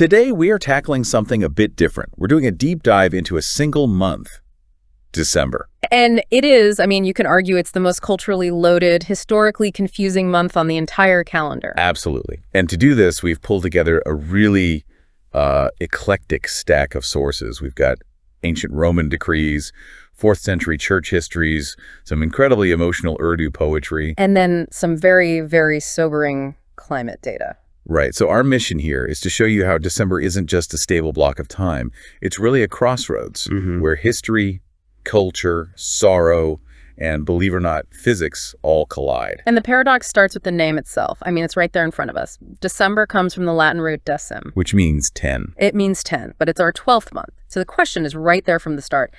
Today, we are tackling something a bit different. We're doing a deep dive into a single month, December. And it is, I mean, you can argue it's the most culturally loaded, historically confusing month on the entire calendar. Absolutely. And to do this, we've pulled together a really eclectic stack of sources. We've got ancient Roman decrees, 4th century church histories, some incredibly emotional Urdu poetry. And then some very, very sobering climate data. Right. So our mission here is to show you how December isn't just a stable block of time. It's really a crossroads where history, culture, sorrow, and believe it or not, physics all collide. And the paradox starts with the name itself. I mean, it's right there in front of us. December comes from the Latin root decem, Which means 10. It means 10, but it's our 12th month. So the question is right there from the start.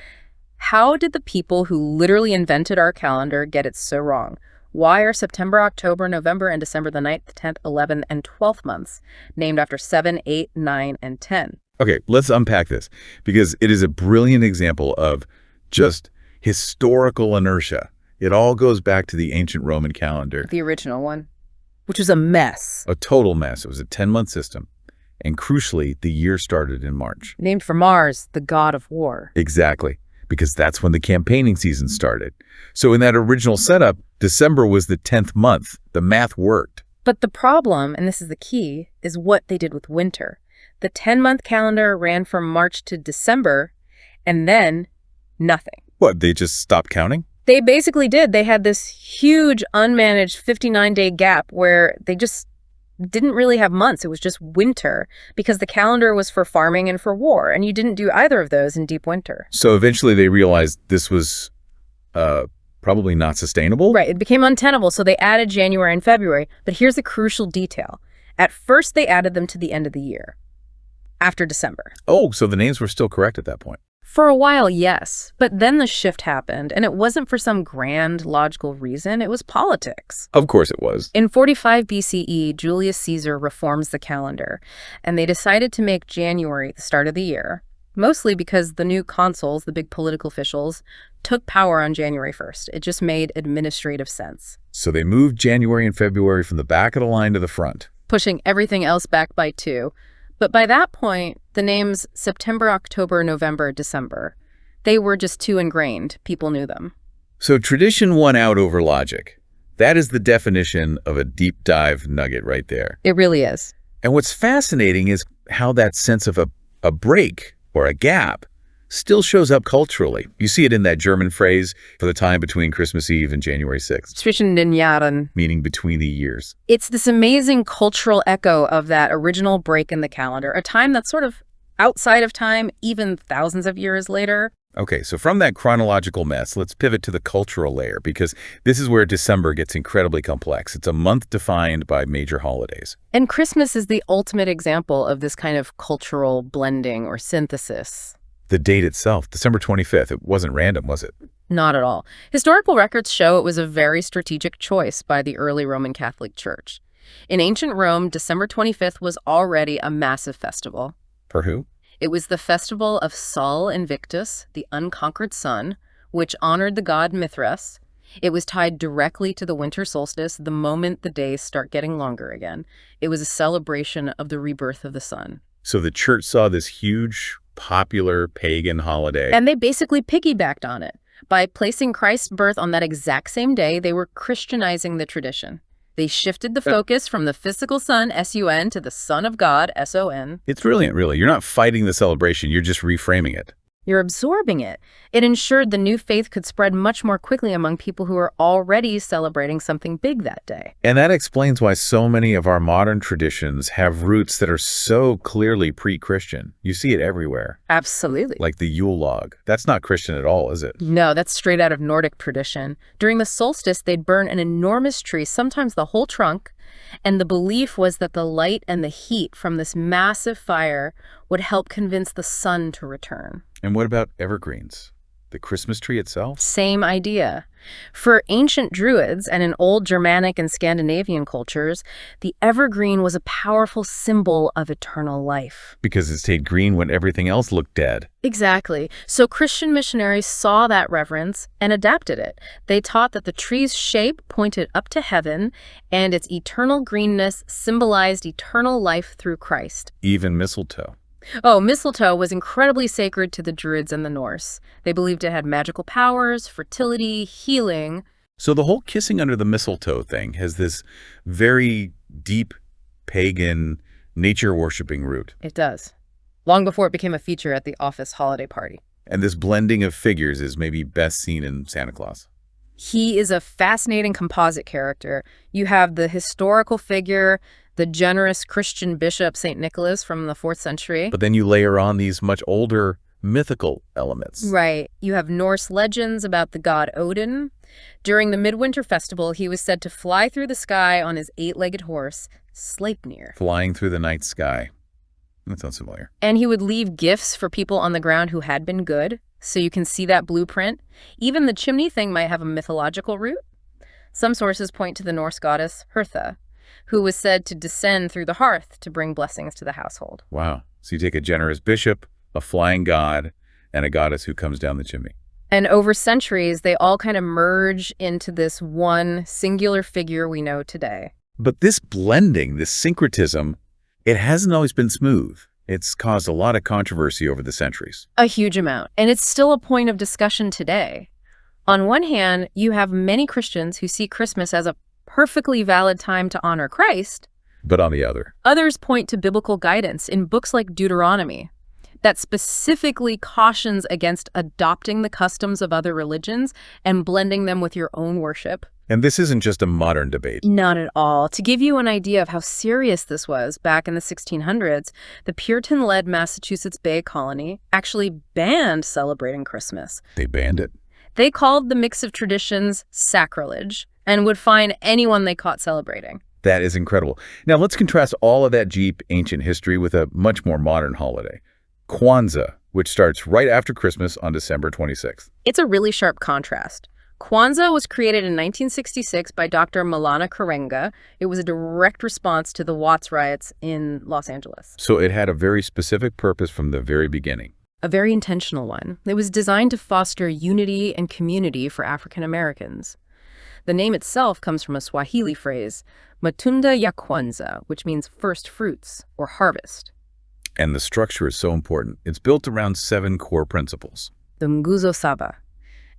How did the people who literally invented our calendar get it so wrong? Why are September, October, November, and December the 9th, 10th, 11th, and 12th months named after 7, 8, 9, and 10? Okay, let's unpack this, because it is a brilliant example of just historical inertia. It all goes back to the ancient Roman calendar. The original one, which was a mess. A total mess. It was a 10-month system. And crucially, the year started in March. Named for Mars, the god of war. Exactly, because that's when the campaigning season started. So in that original setup, December was the 10th month. The math worked. But the problem, and this is the key, is what they did with winter. The 10-month calendar ran from March to December, and then nothing. What, they just stopped counting? They basically did. They had this huge unmanaged 59-day gap where they just didn't really have months. It was just winter because the calendar was for farming and for war, and you didn't do either of those in deep winter. So eventually they realized this was probably not sustainable? Right. It became untenable, so they added January and February. But here's the crucial detail. At first, they added them to the end of the year, after December. Oh, so the names were still correct at that point. For a while, yes. But then the shift happened, and it wasn't for some grand logical reason. It was politics. Of course it was. In 45 BCE, Julius Caesar reforms the calendar, and they decided to make January the start of the year, mostly because the new consuls, the big political officials, took power on January 1st. It just made administrative sense. So they moved January and February from the back of the line to the front, pushing everything else back by 2. But by that point, the names September, October, November, December, they were just too ingrained. People knew them. So tradition won out over logic. That is the definition of a deep dive nugget right there. It really is. And what's fascinating is how that sense of a break or a gap still shows up culturally. You see it in that German phrase for the time between Christmas Eve and January 6th. Zwischen den Jahren. Meaning between the years. It's this amazing cultural echo of that original break in the calendar, a time that's sort of outside of time, even thousands of years later. Okay, so from that chronological mess, let's pivot to the cultural layer, because this is where December gets incredibly complex. It's a month defined by major holidays. And Christmas is the ultimate example of this kind of cultural blending or synthesis. The date itself, December 25th, it wasn't random, was it? Not at all. Historical records show it was a very strategic choice by the early Roman Catholic Church. In ancient Rome, December 25th was already a massive festival. For who? It was the festival of Sol Invictus, the unconquered sun, which honored the god Mithras. It was tied directly to the winter solstice the moment the days start getting longer again. It was a celebration of the rebirth of the sun. So the church saw this huge, popular pagan holiday. And they basically piggybacked on it. By placing Christ's birth on that exact same day, they were Christianizing the tradition. They shifted the focus from the physical sun, S-U-N, to the Son of God, S-O-N. It's brilliant, really. You're not fighting the celebration. You're just reframing it. You're absorbing it. It ensured the new faith could spread much more quickly among people who are already celebrating something big that day. And that explains why so many of our modern traditions have roots that are so clearly pre-Christian. You see it everywhere. Absolutely. Like the Yule log. That's not Christian at all, is it? No, that's straight out of Nordic tradition. During the solstice, they'd burn an enormous tree, sometimes the whole trunk, and the belief was that the light and the heat from this massive fire would help convince the sun to return. And what about evergreens? The Christmas tree itself? Same idea. For ancient Druids and in old Germanic and Scandinavian cultures, the evergreen was a powerful symbol of eternal life. Because it stayed green when everything else looked dead. Exactly. So Christian missionaries saw that reverence and adapted it. They taught that the tree's shape pointed up to heaven, and its eternal greenness symbolized eternal life through Christ. Even mistletoe. Oh, mistletoe was incredibly sacred to the Druids and the Norse. They believed it had magical powers, fertility, healing. So the whole kissing under the mistletoe thing has this very deep pagan nature-worshipping root. It does. Long before it became a feature at the office holiday party. And this blending of figures is maybe best seen in Santa Claus. He is a fascinating composite character. You have the historical figure, the generous Christian bishop, St. Nicholas from the 4th century. But then you layer on these much older mythical elements. Right. You have Norse legends about the god Odin. During the Midwinter Festival, he was said to fly through the sky on his 8-legged horse, Sleipnir. Flying through the night sky. That sounds familiar. And he would leave gifts for people on the ground who had been good, so you can see that blueprint. Even the chimney thing might have a mythological root. Some sources point to the Norse goddess Hertha, who was said to descend through the hearth to bring blessings to the household. Wow. So you take a generous bishop, a flying god, and a goddess who comes down the chimney. And over centuries, they all kind of merge into this one singular figure we know today. But this blending, this syncretism, it hasn't always been smooth. It's caused a lot of controversy over the centuries. A huge amount. And it's still a point of discussion today. On one hand, you have many Christians who see Christmas as a perfectly valid time to honor Christ. But on the other, Others point to biblical guidance in books like Deuteronomy that specifically cautions against adopting the customs of other religions and blending them with your own worship. and this isn't just a modern debate. Not at all. To give you an idea of how serious this was, back in the 1600s, the Puritan-led Massachusetts Bay Colony actually banned celebrating Christmas. They banned it. They called the mix of traditions sacrilege and would fine anyone they caught celebrating. That is incredible. Now let's contrast all of that deep ancient history with a much more modern holiday, Kwanzaa, which starts right after Christmas on December 26th. It's a really sharp contrast. Kwanzaa was created in 1966 by Dr. Malana Karenga. It was a direct response to the Watts riots in Los Angeles. So it had a very specific purpose from the very beginning. A very intentional one. It was designed to foster unity and community for African Americans. The name itself comes from a Swahili phrase, Matunda ya Kwanzaa, which means first fruits or harvest. And the structure is so important. It's built around 7 core principles. The Nguzo Saba.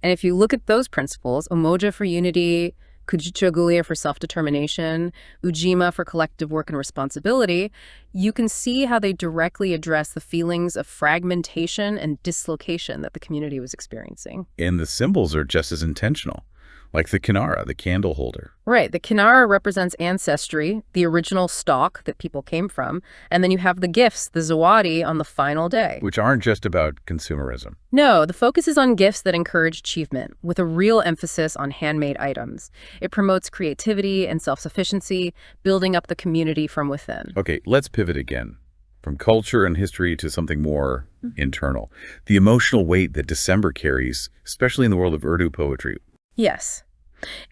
And if you look at those principles, Umoja for unity, Kujichagulia for self-determination, Ujima for collective work and responsibility, you can see how they directly address the feelings of fragmentation and dislocation that the community was experiencing. And the symbols are just as intentional, like the kinara, the candle holder. Right. The kinara represents ancestry, the original stock that people came from, and then you have the gifts, the zawadi, on the final day. Which aren't just about consumerism. No, the focus is on gifts that encourage achievement, with a real emphasis on handmade items. It promotes creativity and self-sufficiency, building up the community from within. Okay, let's pivot again. From culture and history to something more internal. The emotional weight that December carries, especially in the world of Urdu poetry. Yes.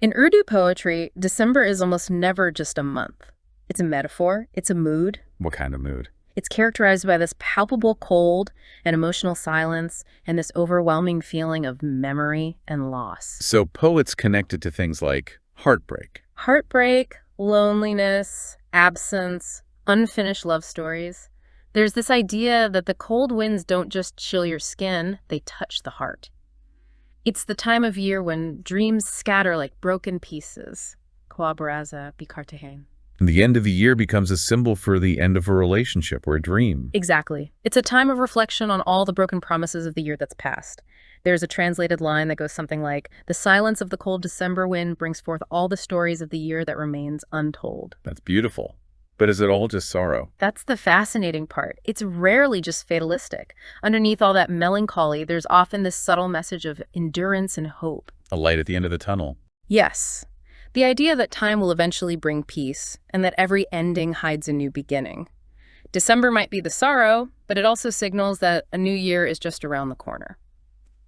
In Urdu poetry, December is almost never just a month. It's a metaphor. It's a mood. What kind of mood? It's characterized by this palpable cold and emotional silence and this overwhelming feeling of memory and loss. So poets connected to things like heartbreak. Heartbreak, loneliness, absence, unfinished love stories. There's this idea that the cold winds don't just chill your skin, they touch the heart. It's the time of year when dreams scatter like broken pieces. Coabraza bikartehen. The end of the year becomes a symbol for the end of a relationship or a dream. Exactly. It's a time of reflection on all the broken promises of the year that's passed. There's a translated line that goes something like, "The silence of the cold December wind brings forth all the stories of the year that remains untold." That's beautiful. But is it all just sorrow? That's the fascinating part. It's rarely just fatalistic. Underneath all that melancholy, there's often this subtle message of endurance and hope. A light at the end of the tunnel. Yes. The idea that time will eventually bring peace, and that every ending hides a new beginning. December might be the sorrow, but it also signals that a new year is just around the corner.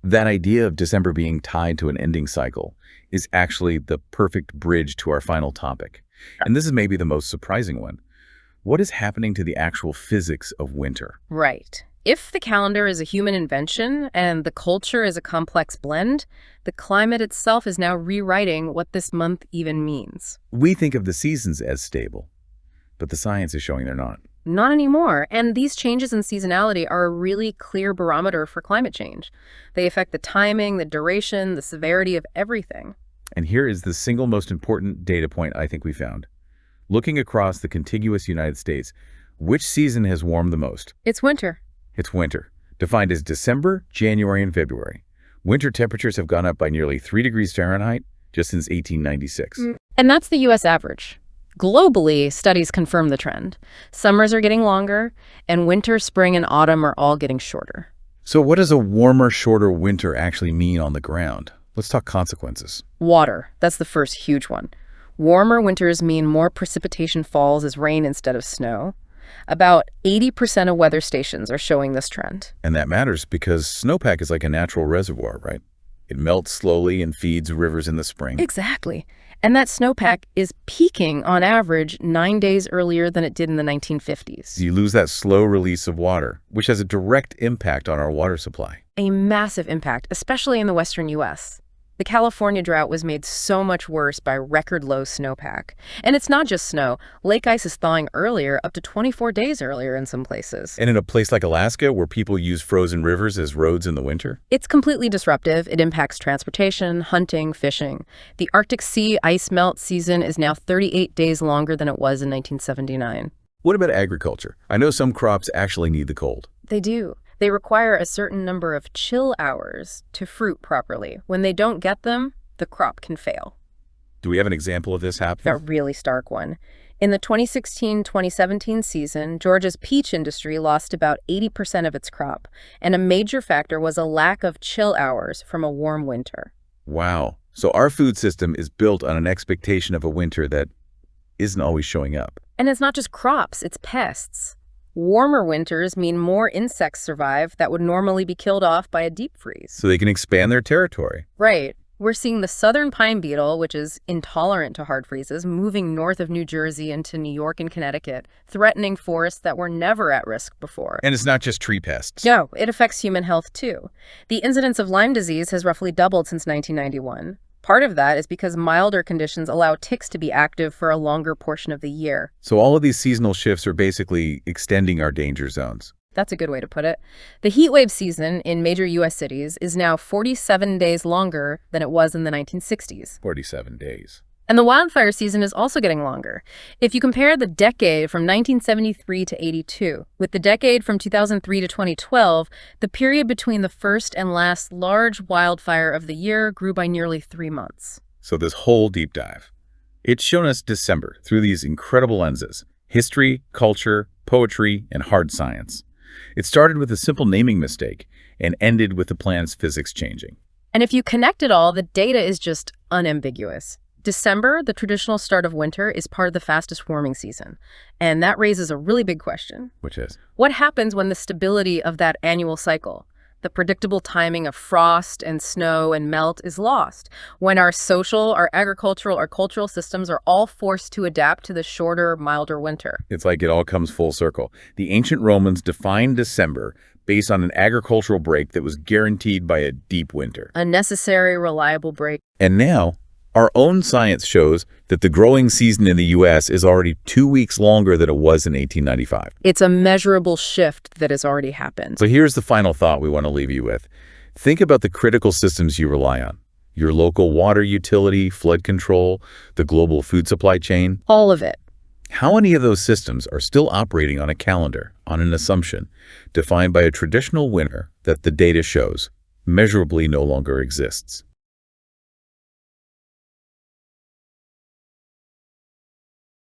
That idea of December being tied to an ending cycle is actually the perfect bridge to our final topic. And this is maybe the most surprising one. What is happening to the actual physics of winter? Right. If the calendar is a human invention and the culture is a complex blend, the climate itself is now rewriting what this month even means. We think of the seasons as stable, but the science is showing they're not. Not anymore, and these changes in seasonality are a really clear barometer for climate change. They affect the timing, the duration, the severity of everything. And here is the single most important data point I think we found. Looking across the contiguous United States, which season has warmed the most? It's winter. It's winter, defined as December, January, and February. Winter temperatures have gone up by nearly 3 degrees Fahrenheit just since 1896. And that's the U.S. average. Globally, studies confirm the trend. Summers are getting longer, and winter, spring, and autumn are all getting shorter. So what does a warmer, shorter winter actually mean on the ground? Let's talk consequences. Water, that's the first huge one. Warmer winters mean more precipitation falls as rain instead of snow. About 80% of weather stations are showing this trend. And that matters because snowpack is like a natural reservoir, right? It melts slowly and feeds rivers in the spring. Exactly. And that snowpack is peaking on average 9 days earlier than it did in the 1950s. You lose that slow release of water, which has a direct impact on our water supply. A massive impact, especially in the western U.S. The California drought was made so much worse by record-low snowpack. And it's not just snow. Lake ice is thawing earlier, up to 24 days earlier in some places. And in a place like Alaska, where people use frozen rivers as roads in the winter? It's completely disruptive. It impacts transportation, hunting, fishing. The Arctic Sea ice melt season is now 38 days longer than it was in 1979. What about agriculture? I know some crops actually need the cold. They do. They require a certain number of chill hours to fruit properly. When they don't get them, the crop can fail. Do we have an example of this happening? A really stark one. In the 2016-2017 season, Georgia's peach industry lost about 80% of its crop, and a major factor was a lack of chill hours from a warm winter. Wow. So our food system is built on an expectation of a winter that isn't always showing up. And it's not just crops, it's pests. Warmer winters mean more insects survive that would normally be killed off by a deep freeze. So they can expand their territory. Right. We're seeing the southern pine beetle, which is intolerant to hard freezes, moving north of New Jersey into New York and Connecticut, threatening forests that were never at risk before. And it's not just tree pests. No, it affects human health too. The incidence of Lyme disease has roughly doubled since 1991. Part of that is because milder conditions allow ticks to be active for a longer portion of the year. So all of these seasonal shifts are basically extending our danger zones. That's a good way to put it. The heat wave season in major U.S. cities is now 47 days longer than it was in the 1960s. 47 days. And the wildfire season is also getting longer. If you compare the decade from 1973 to 82 with the decade from 2003 to 2012, the period between the first and last large wildfire of the year grew by nearly 3 months. So this whole deep dive, it's shown us December through these incredible lenses: history, culture, poetry, and hard science. It started with a simple naming mistake and ended with the planet's physics changing. And if you connect it all, the data is just unambiguous. December, the traditional start of winter, is part of the fastest warming season. And that raises a really big question. Which is? What happens when the stability of that annual cycle, the predictable timing of frost and snow and melt, is lost? When our social, our agricultural, our cultural systems are all forced to adapt to the shorter, milder winter? It's like it all comes full circle. The ancient Romans defined December based on an agricultural break that was guaranteed by a deep winter. A necessary, reliable break. And now, our own science shows that the growing season in the U.S. is already 2 weeks longer than it was in 1895. It's a measurable shift that has already happened. So here's the final thought we want to leave you with. Think about the critical systems you rely on: your local water utility, flood control, the global food supply chain. All of it. How many of those systems are still operating on a calendar, on an assumption, defined by a traditional winter that the data shows measurably no longer exists?